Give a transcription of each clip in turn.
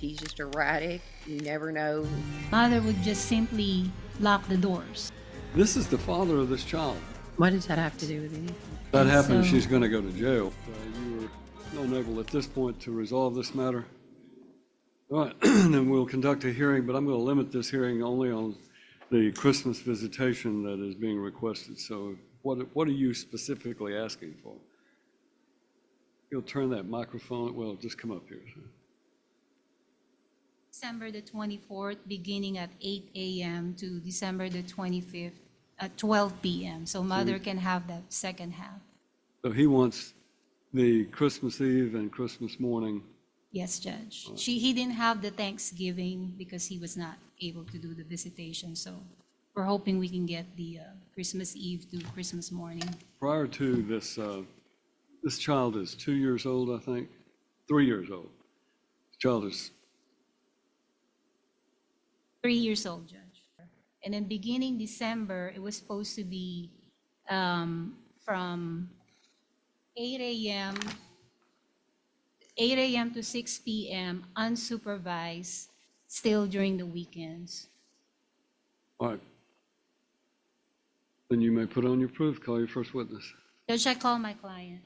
She's just erratic. You never know. Mother would just simply lock the doors. This is the father of this child. What does that have to do with anything? If that And happens, so- she's going to go to jail. You are unable at this point to resolve this matter. All right, then we'll conduct a hearing, but I'm going to limit this hearing only on the Christmas visitation that is being requested. So what are you specifically asking for? You'll turn that microphone, well, just come up here. December the 24th, beginning at 8 a.m. to December the 25th at 12 p.m. So mother can have that second half. So he wants the Christmas Eve and Christmas morning. Yes, Judge. He didn't have the Thanksgiving because he was not able to do the visitation. So we're hoping we can get the Christmas Eve to Christmas morning. Prior to this, this child is 2 years old, I think, 3 years old. The child is 3 years old, Judge. And then beginning December, it was supposed to be from 8 a.m. to 6 p.m. unsupervised, still during the weekends. all right. Then you may put on your proof, call your first witness. Judge, I call my client.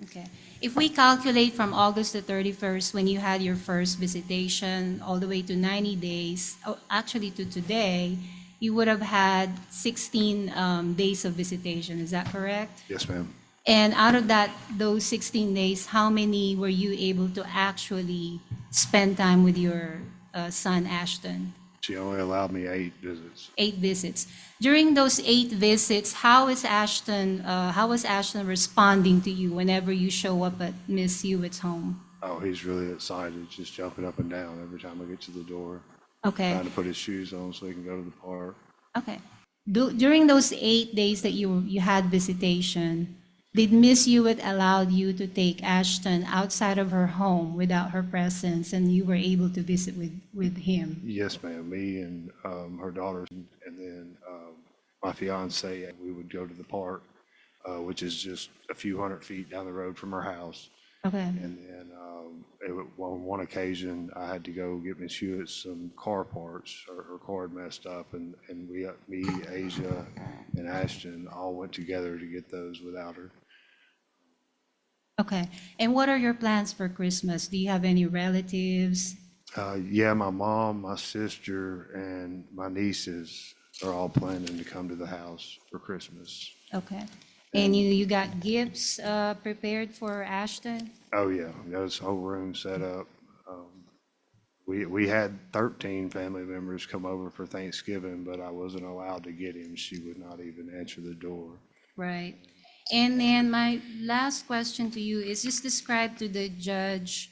Okay. If we calculate from August the 31st, when you had your first visitation, all the way to 90 days, actually to today, you would have had 16 days of visitation. Is that correct? Yes, ma'am. And out of that, those 16 days, how many were you able to actually spend time with your son, Ashton? She only allowed me 8 visits. 8 visits. During those 8 visits, how was Ashton responding to you whenever you show up at Miss Hewitt's home? Oh, he's really excited, just jumping up and down every time I get to the door, Okay, trying to put his shoes on so he can go to the park. okay. During those 8 days that you had visitation, did Miss Hewitt allow you to take Ashton outside of her home without her presence, and you were able to visit with him? Yes, ma'am. Me and her daughters, and then my fiance, we would go to the park, which is just a few hundred feet down the road from her house. Okay, And then on one occasion, I had to go get Miss Hewitt some car parts. Her car had messed up, and me, Asia, and Ashton all went together to get those without her. okay. And what are your plans for Christmas? Do you have any relatives? Yeah, my mom, my sister, and my nieces are all planning to come to the house for Christmas. Okay. And you got gifts prepared for Ashton? Oh, yeah, got his whole room set up. We had 13 family members come over for Thanksgiving, but I wasn't allowed to get him. She would not even answer the door. Right. And then my last question to you is just describe to the judge,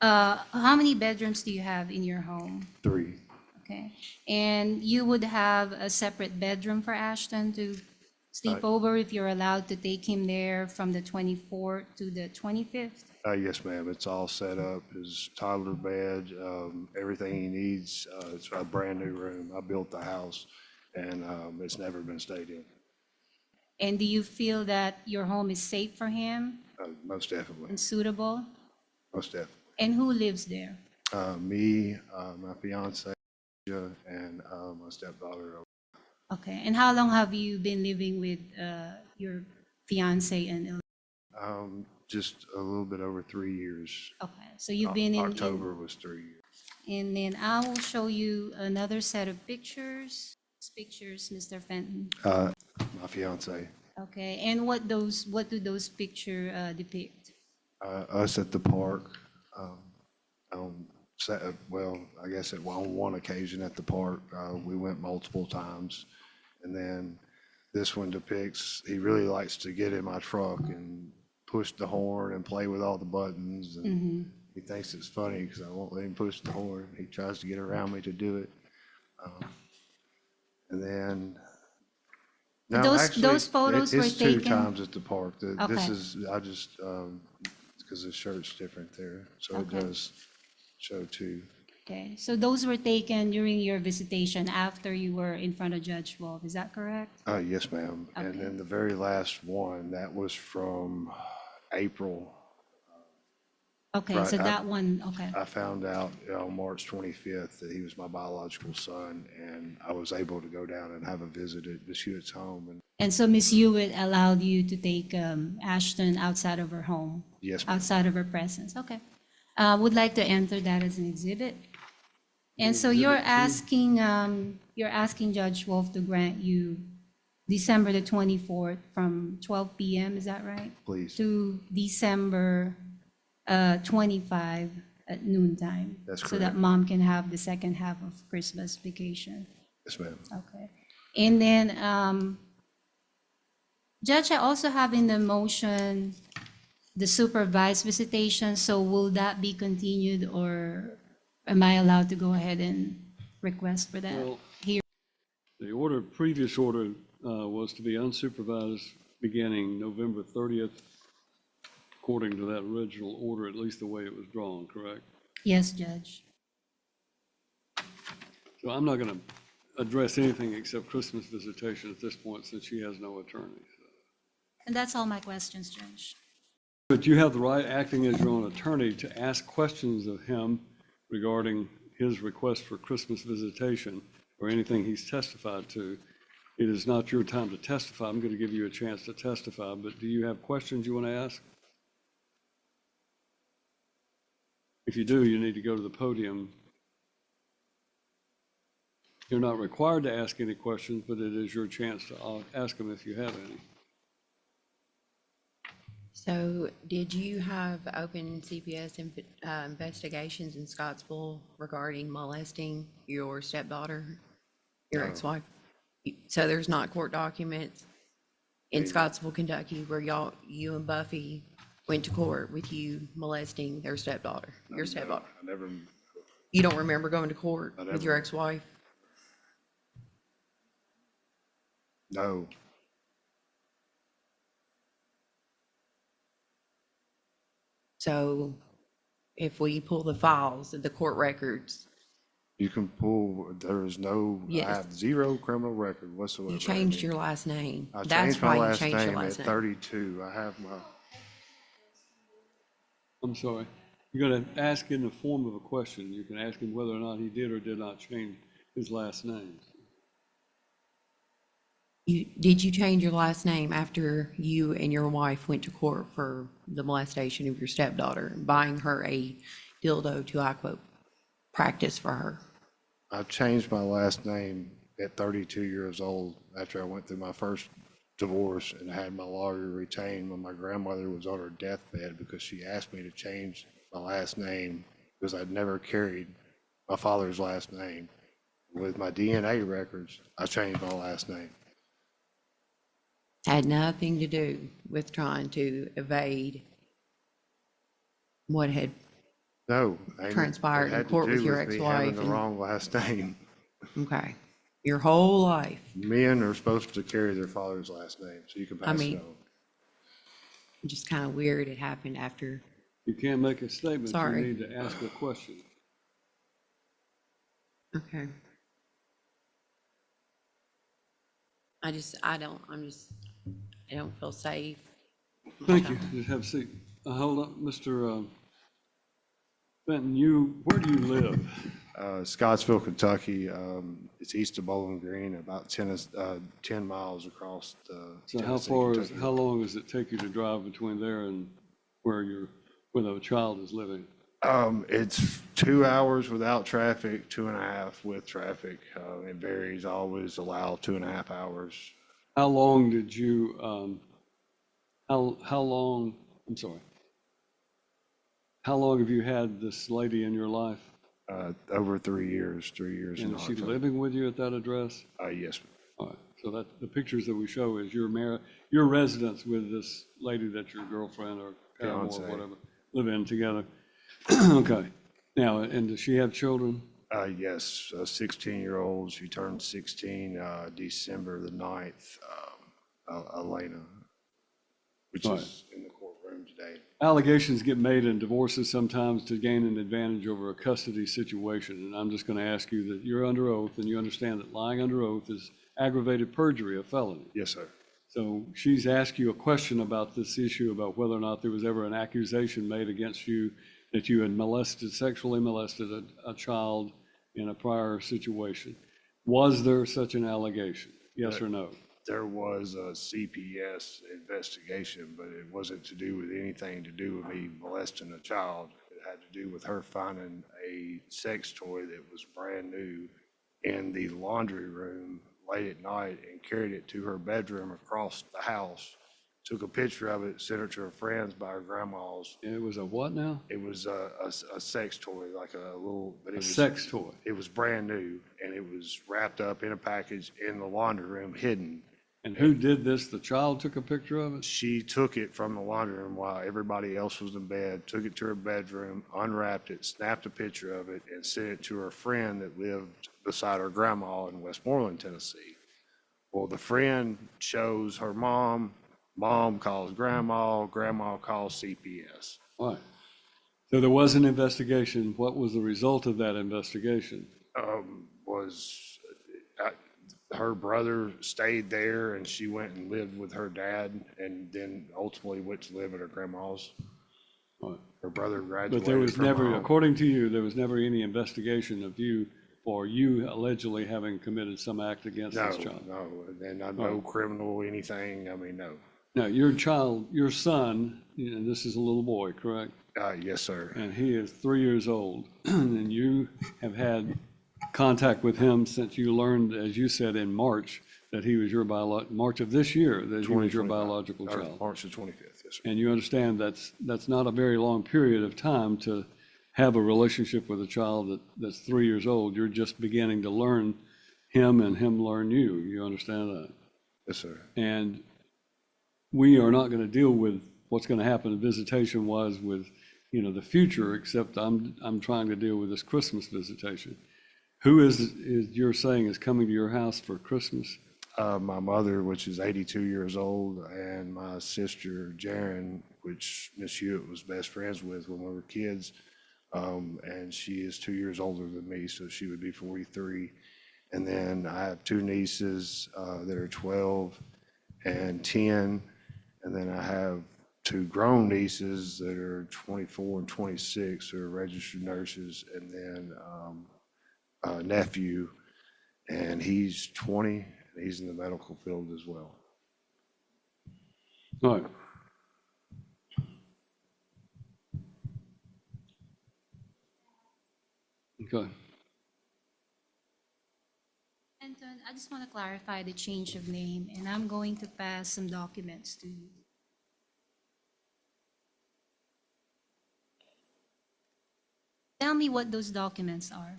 how many bedrooms do you have in your home? 3. Okay. And you would have a separate bedroom for Ashton to sleep over if you're allowed to take him there from the 24th to the 25th? Yes, ma'am. It's all set up. His toddler bed, everything he needs. It's a brand new room. I built the house, and it's never been stayed in. And do you feel that your home is safe for him Most definitely. and suitable? Most definitely. And who lives there? Me, my fiance, and my stepdaughter. Okay. And how long have you been living with your fiance and Just a little bit over 3 years. okay. So you've been in October was 3 years. and then I will show you another set of pictures. Pictures, Mr. Fenton. My fiance. Okay. And what do those pictures depict? Us at the park. Well, I guess on one occasion at the park, we went multiple times. And then this one depicts, he really likes to get in my truck and push the horn and play with all the buttons. And he thinks it's funny because I won't let him push the horn. He tries to get around me to do it. And then, no, Those photos were it's taken? 2 times at the park. This Okay. is, I just, because the shirt's different there, so it Okay. does show 2. Okay. So those were taken during your visitation after you were in front of Judge Wolf. Is that correct? Yes, ma'am. And Okay. then the very last one, that was from April Okay, Right, so that one, okay. I found out on March 25th that he was my biological son, and I was able to go down and have a visit at Miss Hewitt's home. And And so Miss Hewitt allowed you to take Ashton outside of her home? yes, ma'am. Outside of her presence, okay. Would like to enter that as an exhibit. And so you're asking Judge Wolf to grant you December the 24th from 12 p.m., is that right? Please. To December 25 at noontime. That's So that correct. mom can have the second half of Christmas vacation. Yes, ma'am. Okay. And then, Judge, I also have in the motion the supervised visitation, so will that be continued, or am I allowed to go ahead and request for that Well, here? The order, previous order was to be unsupervised beginning November 30th, according to that original order, at least the way it was drawn, correct? Yes, Judge. So I'm not going to address anything except Christmas visitation at this point, since she has no attorney. And that's all my questions, Judge. But you have the right, acting as your own attorney, to ask questions of him regarding his request for Christmas visitation or anything he's testified to. It is not your time to testify. I'm going to give you a chance to testify, but do you have questions you want to ask? If you do, you need to go to the podium. You're not required to ask any questions, but it is your chance to ask them if you have any. So did you have open CPS investigations in Scottsville regarding molesting your stepdaughter, your No. ex-wife? So there's not court documents in Scottsville, Kentucky, where you and Buffy went to court with you molesting their stepdaughter, your stepdaughter? I never, You don't remember going to court I with your never- ex-wife? no. So if we pull the files, the court records, You can pull, there is no, I Yes. have zero criminal record whatsoever. you changed your last name. I That's changed my why you last changed your name at last name. 32. I have my, I'm sorry. You're going to ask in the form of a question. You can ask him whether or not he did or did not change his last name. Did you change your last name after you and your wife went to court for the molestation of your stepdaughter, buying her a dildo to, I quote, practice for her? I changed my last name at 32 years old after I went through my first divorce and had my lawyer retained when my grandmother was on her deathbed, because she asked me to change my last name because I'd never carried my father's last name. With my DNA records, I changed my last name. Had nothing to do with trying to evade what had, No. Amy, Transpired it in had to court do with your me having ex-wife the and- wrong last name. okay, your whole life. Men are supposed to carry their father's last name, so you can pass mean- it on. Just kind of weird it happened after. You can't make a statement. Sorry. You need to ask a question. Okay. I don't feel safe. Thank you. Just have a seat. Hold up, Mr. Benton, where do you live? Scottsville, Kentucky, it's east of Bowling Green, about 10 miles across the So Tennessee, Kentucky. how long does it take you to drive between there and where the child is living? It's 2 hours without traffic, 2.5 with traffic. It varies, I always allow 2.5 hours. How long did you, I'm sorry. How long have you had this lady in your life? Over 3 years, 3 years. And in is she October. living with you at that address? Yes, All right, so that, the pictures that we show is your residence with this lady that your girlfriend or paramour Fiancé. or whatever live in together. Okay, now, and does she have children? yes, a 16-year-old. She turned 16 December the 9th, Elena, which Right. is in the courtroom today. Allegations get made in divorces sometimes to gain an advantage over a custody situation, and I'm just going to ask you that you're under oath, and you understand that lying under oath is aggravated perjury, a felony. Yes, sir. So she's asked you a question about this issue, about whether or not there was ever an accusation made against you that you had sexually molested a child in a prior situation. Was there such an allegation? Yes or no? There was a CPS investigation, but it wasn't to do with anything to do with me molesting a child. It had to do with her finding a sex toy that was brand new in the laundry room late at night and carried it to her bedroom across the house, took a picture of it, sent it to her friends by her grandma's. It was a what now? It was a sex toy, like a little, but it was Sex toy. It was brand new, and it was wrapped up in a package in the laundry room, hidden. And who did this? The child took a picture of it? She took it from the laundry room while everybody else was in bed, took it to her bedroom, unwrapped it, snapped a picture of it, and sent it to her friend that lived beside her grandma in Westmoreland, Tennessee. Well, the friend shows her mom, mom calls grandma, grandma calls CPS. All right. So there was an investigation. What was the result of that investigation? Her brother stayed there, and she went and lived with her dad, and then ultimately went to live at her grandma's. All right. Her brother graduated. But there was from never, home. according to you, there was never any investigation of you for you allegedly having committed some act against No, this child. no, and no criminal anything. I mean, no. Now, your son, and this is a little boy, correct? Yes, sir. And he is 3 years old, and you have had contact with him since you learned, as you said, in March, that he was your March of this year, that he was your 2025. biological child. March the 25th, yes, sir. And you understand that's not a very long period of time to have a relationship with a child that's 3 years old. You're just beginning to learn him and him learn you. You understand that? Yes, sir. And we are not going to deal with what's going to happen in visitation was with, the future, except I'm trying to deal with this Christmas visitation. Who is you're saying is coming to your house for Christmas? My mother, which is 82 years old, and my sister, Jaren, which Miss Hewitt was best friends with when we were kids. And she is 2 years older than me, so she would be 43. And then I have two nieces that are 12 and 10. And then I have two grown nieces that are 24 and 26 who are registered nurses. And then a nephew, and he's 20, and he's in the medical field as well. All right. Okay. Anton, I just want to clarify the change of name, and I'm going to pass some documents to you. Tell me what those documents are.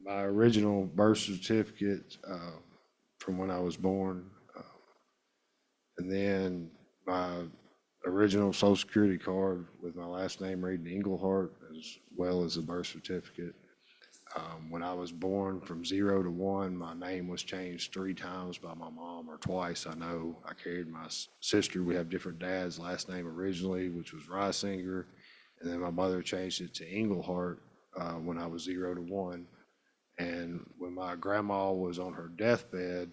My original birth certificate from when I was born, and then my original Social Security card with my last name reading Englehart, as well as the birth certificate. When I was born, from 0 to 1, my name was changed 3 times by my mom, or twice. I know I carried my sister. We have different dads' last name originally, which was Reisinger, and then my mother changed it to Englehart when I was 0 to 1. And when my grandma was on her deathbed,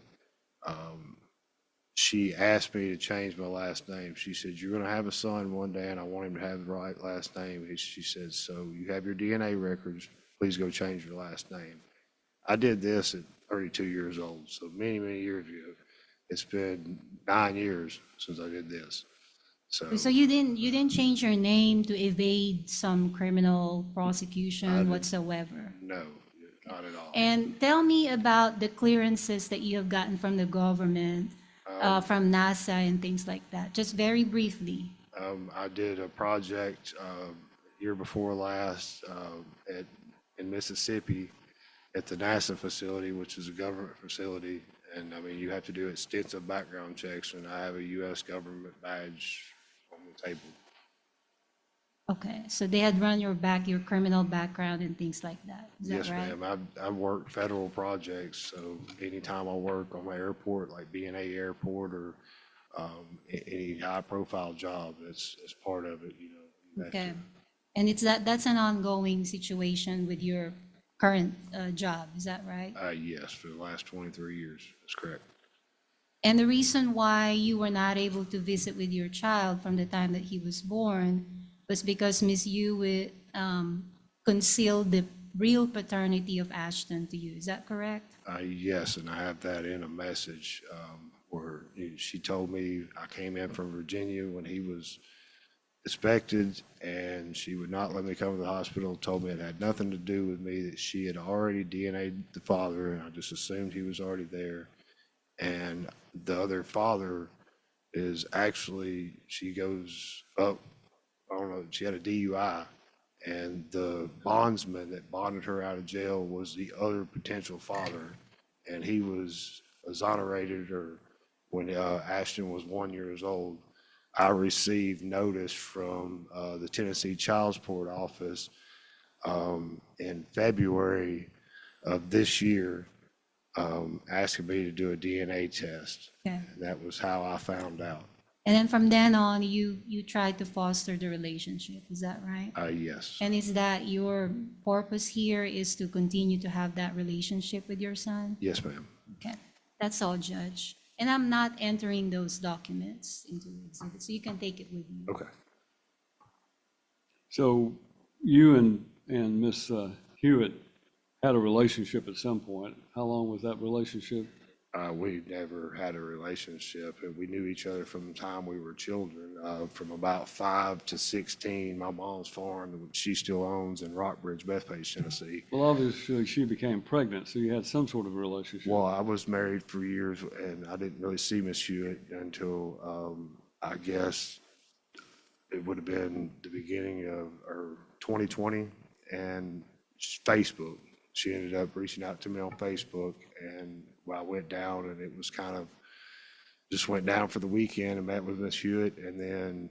she asked me to change my last name. She said, "You're going to have a son one day, and I want him to have the right last name." She said, "So you have your DNA records. Please go change your last name." I did this at 32 years old, so many, many years ago. It's been 9 years since I did this. So you didn't change your name to evade some criminal prosecution whatsoever? No, not at all. And tell me about the clearances that you have gotten from the government, from NASA and things like that, just very briefly. I did a project year before last in Mississippi at the NASA facility, which is a government facility. And I mean, you have to do extensive background checks, and I have a U.S. government badge on the table. Okay, so they had run your criminal background and things like that. Is that Yes, right? ma'am. I've worked federal projects, so anytime I work on my airport, like B&A Airport, or any high-profile job, that's part of it, you have Okay. to- And that's an ongoing situation with your current job, is that right? Yes, for the last 23 years. That's correct. And the reason why you were not able to visit with your child from the time that he was born was because Miss Hewitt concealed the real paternity of Ashton to you. Is that correct? Yes, and I have that in a message where she told me I came in from Virginia when he was expected, and she would not let me come to the hospital, told me it had nothing to do with me, that she had already DNA'd the father, and I just assumed he was already there. And the other father is actually, she goes up, I don't know, she had a DUI, and the bondsman that bonded her out of jail was the other potential father, and he was exonerated, or when Ashton was 1 year old. I received notice from the Tennessee Child Support Office in February of this year, asking me to do a DNA test. Okay. And that was how I found out. And then from then on, you tried to foster the relationship. Is that right? Yes. And is that your purpose here, is to continue to have that relationship with your son? Yes, ma'am. Okay, that's all, Judge. And I'm not entering those documents into the exhibit, so you can take it with you. Okay. So you and Miss Hewitt had a relationship at some point. How long was that relationship? We never had a relationship. We knew each other from the time we were children, from about 5 to 16. My mom's farm, which she still owns in Rockbridge, Bethpage, Tennessee. Well, obviously she became pregnant, so you had some sort of relationship. Well, I was married for years, and I didn't really see Miss Hewitt until, I guess, it would have been the beginning of 2020, and Facebook. She ended up reaching out to me on Facebook, and I went down, and it was kind of just went down for the weekend and met with Miss Hewitt, and then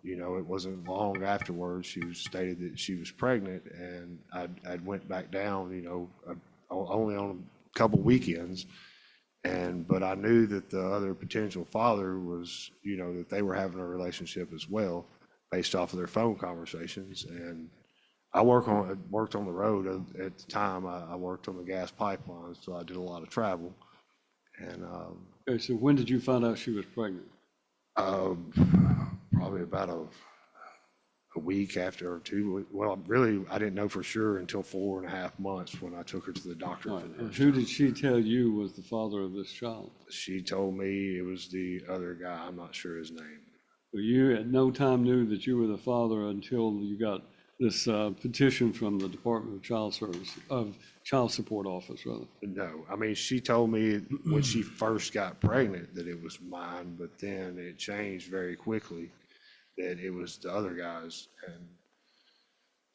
it wasn't long afterwards she stated that she was pregnant, and I'd went back down, only on a couple weekends, but I knew that the other potential father was, that they were having a relationship as well, based off of their phone conversations, and I worked on the road at the time. I worked on the gas pipelines, so I did a lot of travel. And Okay, so when did you find out she was pregnant? probably about a week after, or 2 weeks. Well, really, I didn't know for sure until 4.5 months when I took her to the doctor. All For right, the and first who time. did she tell you was the father of this child? She told me it was the other guy. I'm not sure his name. So you at no time knew that you were the father until you got this petition from the Department of Child Support Office, rather. No, I mean, she told me when she first got pregnant that it was mine, but then it changed very quickly that it was the other guy's. And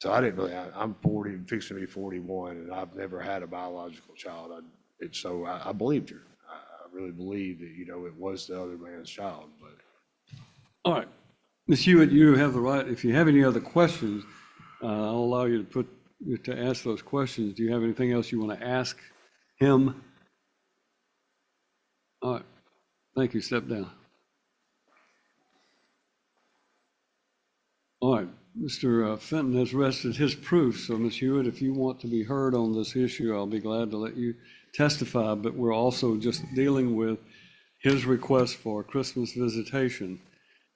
so I didn't really, I'm 40, fixing to be 41, and I've never had a biological child. So I believed her. I really believed that, it was the other man's child, but. All right, Ms. Hewitt, you have the right, if you have any other questions, I'll allow you to ask those questions. Do you have anything else you want to ask him? All right, thank you, step down. All right, Mr. Fenton has rested his proof, so Ms. Hewitt, if you want to be heard on this issue, I'll be glad to let you testify, but we're also just dealing with his request for Christmas visitation,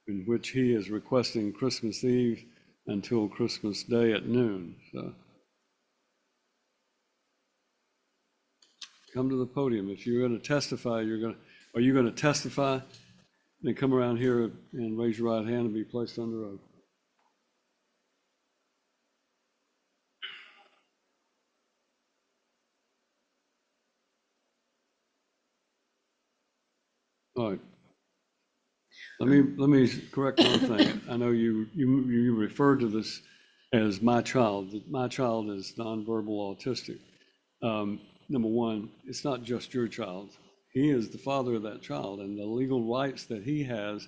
in which he is requesting Christmas Eve until Christmas Day at noon. So come to the podium. If you're going to testify, are you going to testify? Then come around here and raise your right hand and be placed under oath. All right. Let me correct one thing. I know you referred to this as my child. My child is nonverbal autistic. Number one, it's not just your child. He is the father of that child, and the legal rights that he has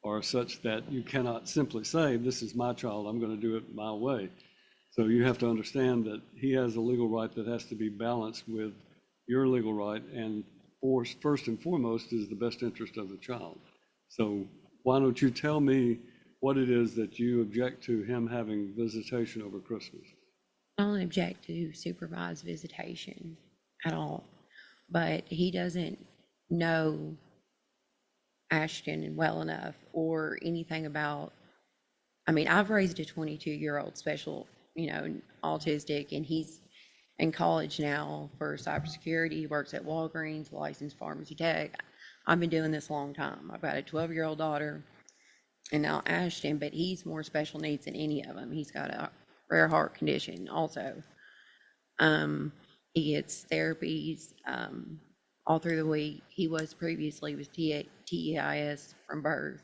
are such that you cannot simply say, this is my child, I'm going to do it my way. So you have to understand that he has a legal right that has to be balanced with your legal right, and first and foremost is the best interest of the child. So why don't you tell me what it is that you object to him having visitation over Christmas? I don't object to supervised visitation at all, but he doesn't know Ashton well enough or anything about I mean, I've raised a 22-year-old special, autistic, and he's in college now for cybersecurity. He works at Walgreens, licensed pharmacy tech. I've been doing this a long time. I've got a 12-year-old daughter, and now Ashton, but he's more special needs than any of them. He's got a rare heart condition also. He gets therapies all through the week. He was previously with TEIS from birth,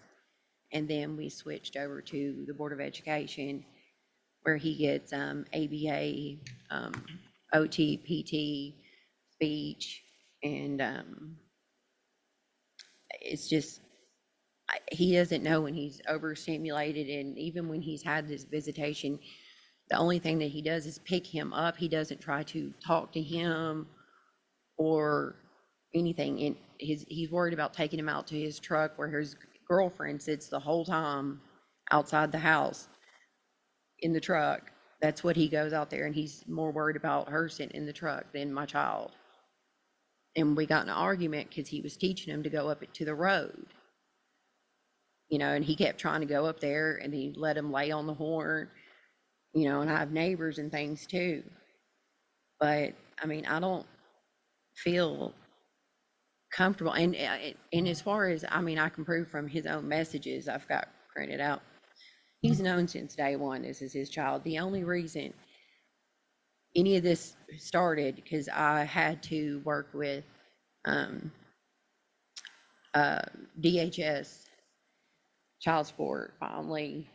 and then we switched over to the Board of Education, where he gets ABA, OT, PT, speech, and it's just, he doesn't know when he's overstimulated, and even when he's had this visitation, the only thing that he does is pick him up. He doesn't try to talk to him or anything. And he's worried about taking him out to his truck where his girlfriend sits the whole time outside the house in the truck. That's what he goes out there, and he's more worried about her sitting in the truck than my child. And we got in an argument because he was teaching him to go up to the road. And he kept trying to go up there, and he let him lay on the horn, and I have neighbors and things too. But I mean, I don't feel comfortable. And as far as, I mean, I can prove from his own messages I've got printed out. He's known since day one this is his child. The only reason any of this started, because I had to work with DHS child support finally,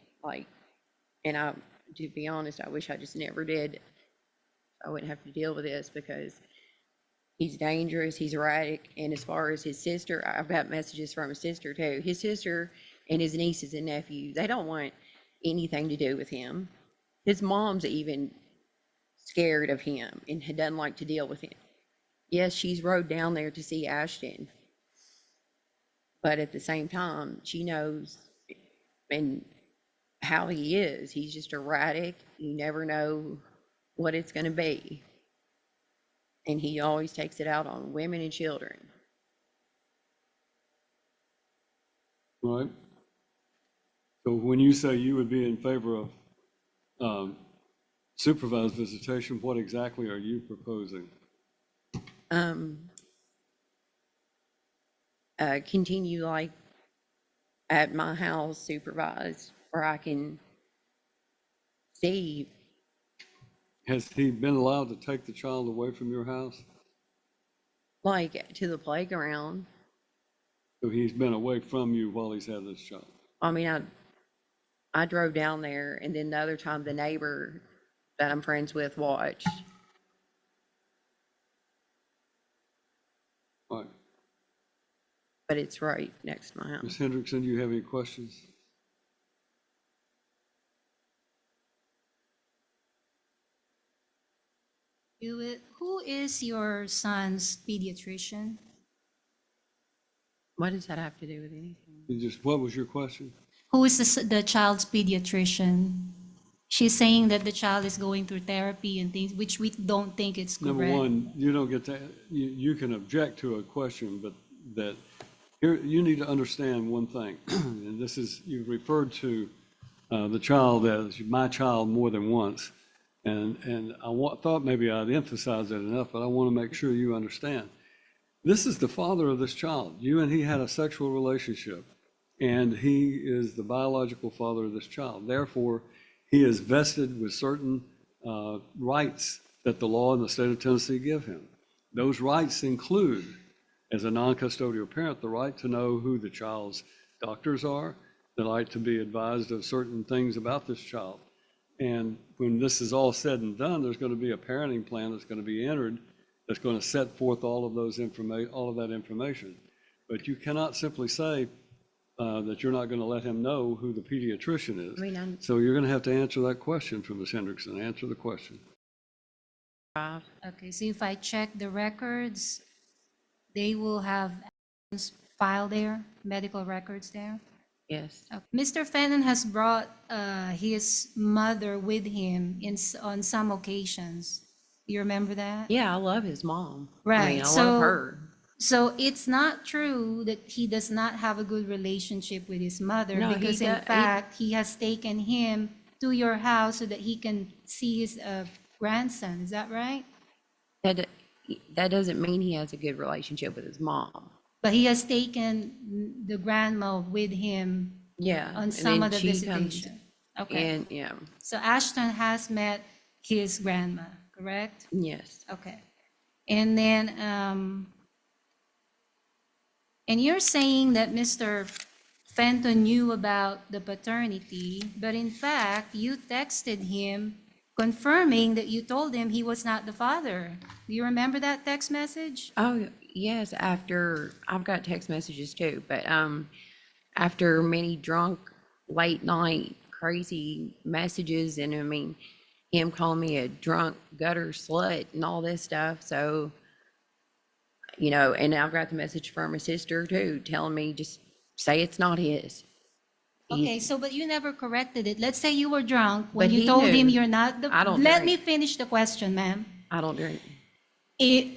and to be honest, I wish I just never did. I wouldn't have to deal with this because he's dangerous, he's erratic, and as far as his sister, I've got messages from his sister too. His sister and his nieces and nephews, they don't want anything to do with him. His mom's even scared of him and doesn't like to deal with him. Yes, she's rode down there to see Ashton, but at the same time, she knows and how he is. He's just erratic. You never know what it's going to be. And he always takes it out on women and children. All right. So when you say you would be in favor of supervised visitation, what exactly are you proposing? Continue like at my house supervised, where I can see. Has he been allowed to take the child away from your house? Like to the playground. So he's been away from you while he's had this child? I mean, I drove down there, and then the other time the neighbor that I'm friends with watched. All right. But it's right next to my house. Ms. Hendrickson, do you have any questions? Who is your son's pediatrician? What does that have to do with anything? What was your question? Who is the child's pediatrician? She's saying that the child is going through therapy and things, which we don't think it's correct. Number one, you don't get to, you can object to a question, but that here, you need to understand one thing, and this is, you've referred to the child as my child more than once, and I thought maybe I'd emphasize it enough, but I want to make sure you understand. This is the father of this child. You and he had a sexual relationship, and he is the biological father of this child. Therefore, he is vested with certain rights that the law in the state of Tennessee give him. Those rights include, as a non-custodial parent, the right to know who the child's doctors are, the right to be advised of certain things about this child. And when this is all said and done, there's going to be a parenting plan that's going to be entered that's going to set forth all of that information. But you cannot simply say that you're not going to let him know who the pediatrician is. I mean, So you're going to have to answer that question for Ms. Hendrickson. Answer the question. Okay, so if I check the records, they will have file there, medical records there. Yes. Mr. Fenton has brought his mother with him on some occasions. You remember that? Yeah, I love his mom. I Right, mean, I so- love her. So it's not true that he does not have a good relationship with his mother, No, he because in do- he- fact, he has taken him to your house so that he can see his grandson. Is that right? That doesn't mean he has a good relationship with his mom. But he has taken the grandma with him Yeah. on and some then of the she comes visitation. Okay. And, yeah, So Ashton has met his grandma, correct? yes. Okay. And then, and you're saying that Mr. Fenton knew about the paternity, but in fact, you texted him confirming that you told him he was not the father. Do you remember that text message? Oh, yes, I've got text messages too, but, after many drunk, late night, crazy messages, and I mean, him calling me a drunk gutter slut and all this stuff, so, and I've got the message from his sister too, telling me just say it's not his. Okay, so but you never corrected it. Let's say you were drunk when But you he told him knew. you're not the. I don't Let drink. me finish the question, ma'am. I don't drink.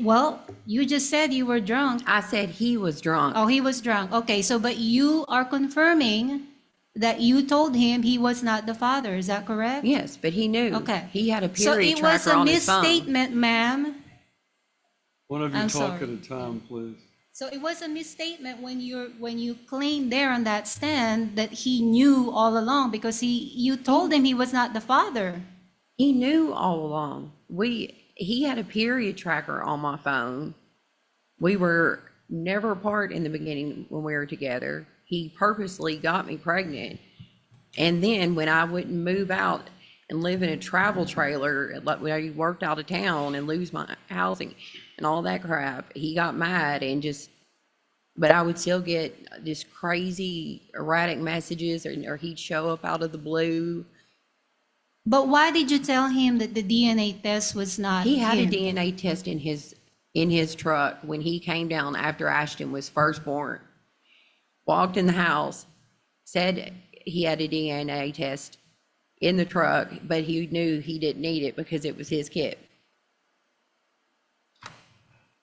Well, you just said you were drunk. I said he was drunk. Oh, he was drunk. Okay, so but you are confirming that you told him he was not the father. Is that correct? Yes, but he knew. Okay. He had a So period it was tracker a on his phone. misstatement, ma'am. One of you I'm talk at sorry. a time, please. So it was a misstatement when you claimed there on that stand that he knew all along, because you told him he was not the father. He knew all along. He had a period tracker on my phone. We were never apart in the beginning when we were together. He purposely got me pregnant. And then when I wouldn't move out and live in a travel trailer, like when I worked out of town and lose my housing and all that crap, he got mad and but I would still get just crazy erratic messages, or he'd show up out of the blue. But why did you tell him that the DNA test was not He had a him? DNA test in his truck when he came down after Ashton was first born. Walked in the house, said he had a DNA test in the truck, but he knew he didn't need it because it was his kid.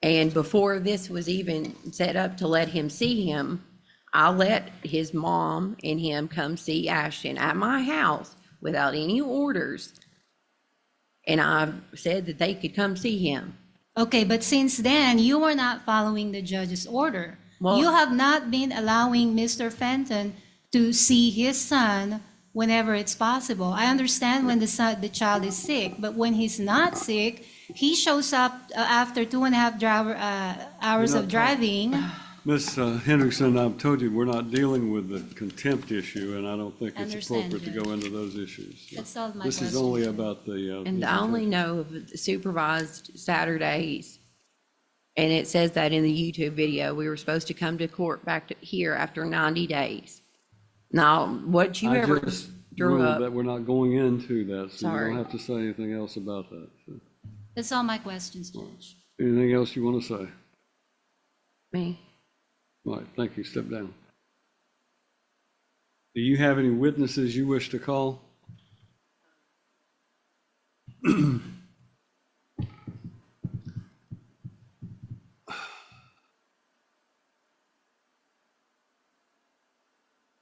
And before this was even set up to let him see him, I let his mom and him come see Ashton at my house without any orders. And I said that they could come see him. Okay, but since then, you were not following the judge's order. Well- You have not been allowing Mr. Fenton to see his son whenever it's possible. I understand when the child is sick, but when he's not sick, he shows up after 2.5 hours You're of not driving. Ms. Hendrickson, I've told you, we're not dealing with the contempt issue, and I don't think it's Understand, appropriate to Judge. go into those issues. That's all my This is question. only about the. And I only know of the supervised Saturdays. And it says that in the YouTube video, we were supposed to come to court back to here after 90 days. Now, what you I ever just drew ruled up, that we're not going into that, so you Sorry. don't have to say anything else about that. So, That's all my questions, Judge. anything else you want to say? me, All right, thank you. Step down. Do you have any witnesses you wish to call?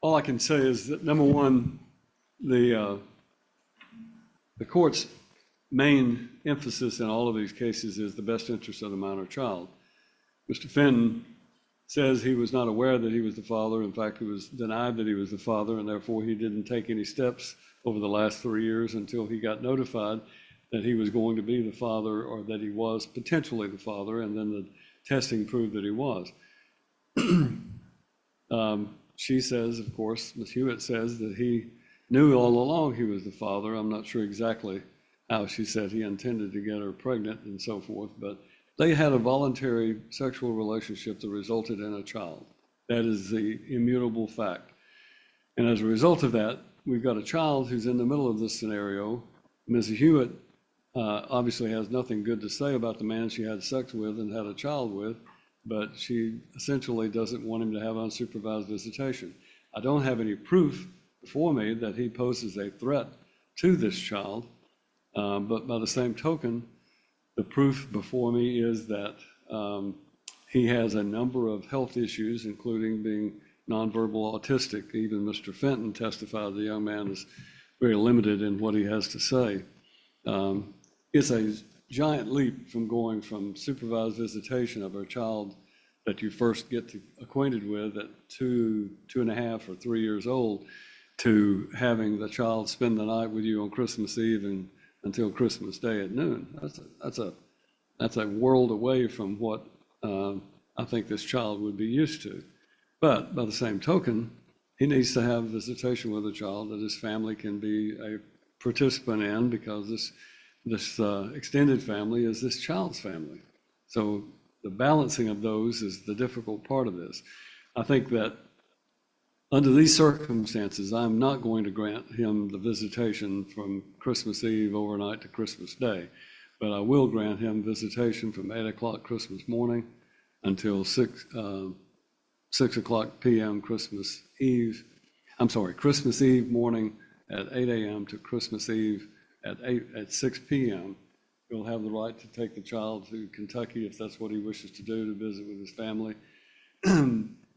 All I can say is that, number one, the court's main emphasis in all of these cases is the best interest of the minor child. Mr. Fenton says he was not aware that he was the father. In fact, he was denied that he was the father, and therefore he didn't take any steps over the last 3 years until he got notified that he was going to be the father, or that he was potentially the father, and then the testing proved that he was. She says, of course, Ms. Hewitt says that he knew all along he was the father. I'm not sure exactly how she said he intended to get her pregnant and so forth, but they had a voluntary sexual relationship that resulted in a child. That is the immutable fact. And as a result of that, we've got a child who's in the middle of this scenario. Ms. Hewitt obviously has nothing good to say about the man she had sex with and had a child with, but she essentially doesn't want him to have unsupervised visitation. I don't have any proof before me that he poses a threat to this child, but by the same token, the proof before me is that He has a number of health issues, including being nonverbal autistic. Even Mr. Fenton testified the young man is very limited in what he has to say. It's a giant leap from going from supervised visitation of a child that you first get acquainted with at 2.5 or 3 years old, to having the child spend the night with you on Christmas Eve and until Christmas Day at noon. That's a world away from what I think this child would be used to. But by the same token, he needs to have visitation with a child that his family can be a participant in, because this extended family is this child's family. So the balancing of those is the difficult part of this. I think that under these circumstances, I'm not going to grant him the visitation from Christmas Eve overnight to Christmas Day, but I will grant him visitation from 8 o'clock Christmas morning until 6 o'clock p.m. Christmas Eve. I'm sorry, Christmas Eve morning at 8 a.m. to Christmas Eve at 6 p.m. He'll have the right to take the child to Kentucky if that's what he wishes to do, to visit with his family.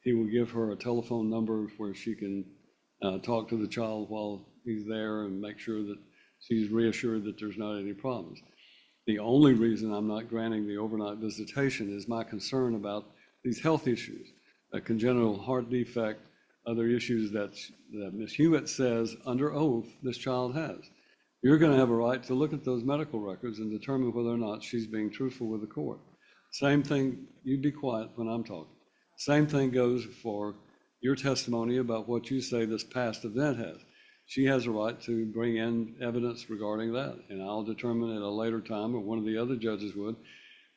He will give her a telephone number where she can talk to the child while he's there and make sure that she's reassured that there's not any problems. The only reason I'm not granting the overnight visitation is my concern about these health issues, a congenital heart defect, other issues that Ms. Hewitt says under oath this child has. You're going to have a right to look at those medical records and determine whether or not she's being truthful with the court. Same thing, you be quiet when I'm talking. Same thing goes for your testimony about what you say this past event has. She has a right to bring in evidence regarding that, and I'll determine at a later time, or one of the other judges would,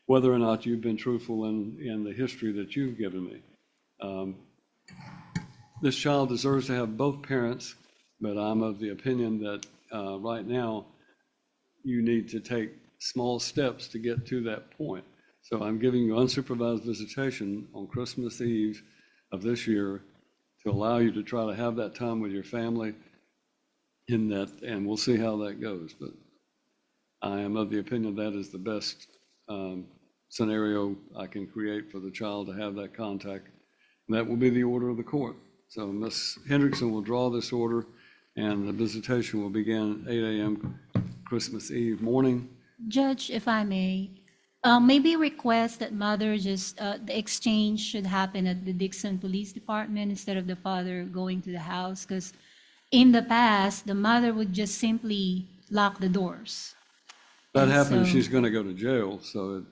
whether or not you've been truthful in the history that you've given me. This child deserves to have both parents, but I'm of the opinion that right now you need to take small steps to get to that point. So I'm giving you unsupervised visitation on Christmas Eve of this year to allow you to try to have that time with your family in that, and we'll see how that goes. But I am of the opinion that is the best scenario I can create for the child to have that contact. And that will be the order of the court. So Ms. Hendrickson will draw this order, and the visitation will begin at 8 a.m. Christmas Eve morning. Judge, if I may, maybe request that mother just, the exchange should happen at the Dixon Police Department instead of the father going to the house, because in the past, the mother would just simply lock the doors. That And happens, so- she's going to go to jail. So,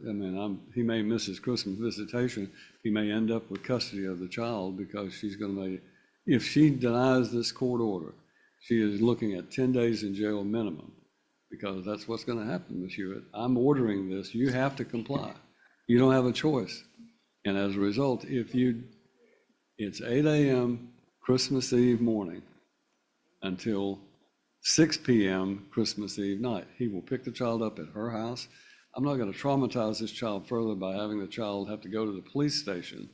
he may miss his Christmas visitation. He may end up with custody of the child because she's going to if she denies this court order, she is looking at 10 days in jail minimum, because that's what's going to happen, Ms. Hewitt. I'm ordering this. You have to comply. You don't have a choice. And as a result, it's 8 a.m. Christmas Eve morning until 6 p.m. Christmas Eve night. He will pick the child up at her house. I'm not going to traumatize this child further by having the child have to go to the police station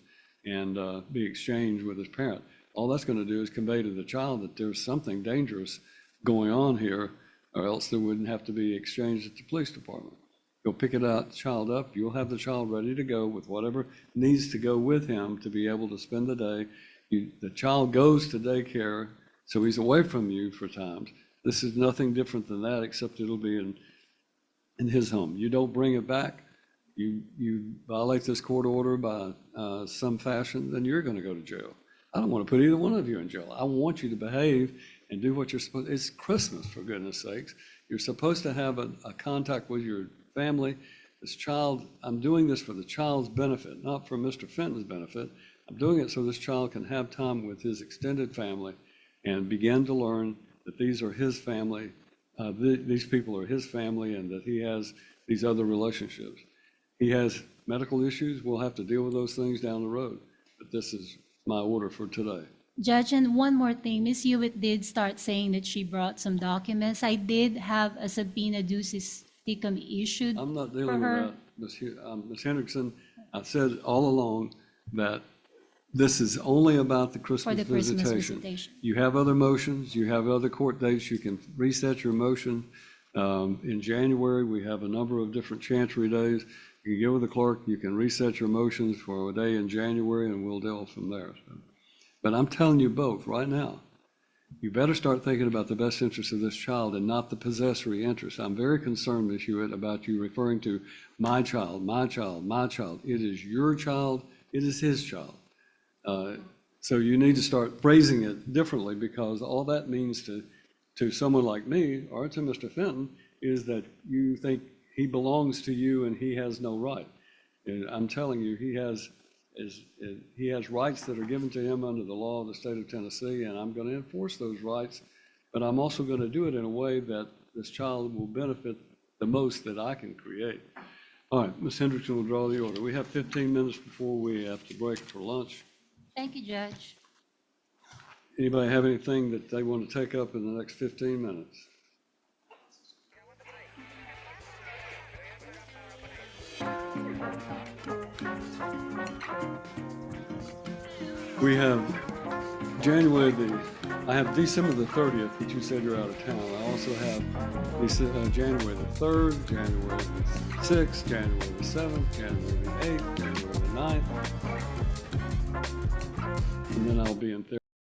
and be exchanged with his parent. All that's going to do is convey to the child that there's something dangerous going on here, or else there wouldn't have to be exchanged at the police department. You'll pick the child up. You'll have the child ready to go with whatever needs to go with him to be able to spend the day. The child goes to daycare, so he's away from you for times. This is nothing different than that, except it'll be in his home. You don't bring it back, you violate this court order by some fashion, then you're going to go to jail. I don't want to put either one of you in jail. I want you to behave and do what you're supposed to. It's Christmas, for goodness sakes. You're supposed to have a contact with your family. This child, I'm doing this for the child's benefit, not for Mr. Fenton's benefit. I'm doing it so this child can have time with his extended family and begin to learn that these are his family, these people are his family, and that he has these other relationships. He has medical issues. We'll have to deal with those things down the road. But this is my order for today. Judge, and one more thing, Ms. Hewitt did start saying that she brought some documents. I did have a subpoena ducis tecum issued I'm not for dealing with her. that, Ms. Hendrickson. I said all along that this is only about the Christmas the Christmas visitation. visitation. You have other motions, you have other court dates, you can reset your motion. In January, we have a number of different chancery days. You can get with the clerk, you can reset your motions for a day in January, and we'll deal from there. So, but I'm telling you both right now, you better start thinking about the best interest of this child and not the possessory interest. I'm very concerned, Ms. Hewitt, about you referring to my child, my child, my child. It is your child, it is his child. So you need to start phrasing it differently, because all that means to someone like me or to Mr. Fenton is that you think he belongs to you and he has no right. And I'm telling you, he has rights that are given to him under the law of the state of Tennessee, and I'm going to enforce those rights, but I'm also going to do it in a way that this child will benefit the most that I can create. All right, Ms. Hendrickson will draw the order. We have 15 minutes before we have to break for lunch. Thank you, Judge. Anybody have anything that they want to take up in the next 15 minutes? We have I have December the 30th, which you said you're out of town. I also have January the 3rd, January the 6th, January the 7th, January the 8th, January the 9th. And then I'll be in therapy.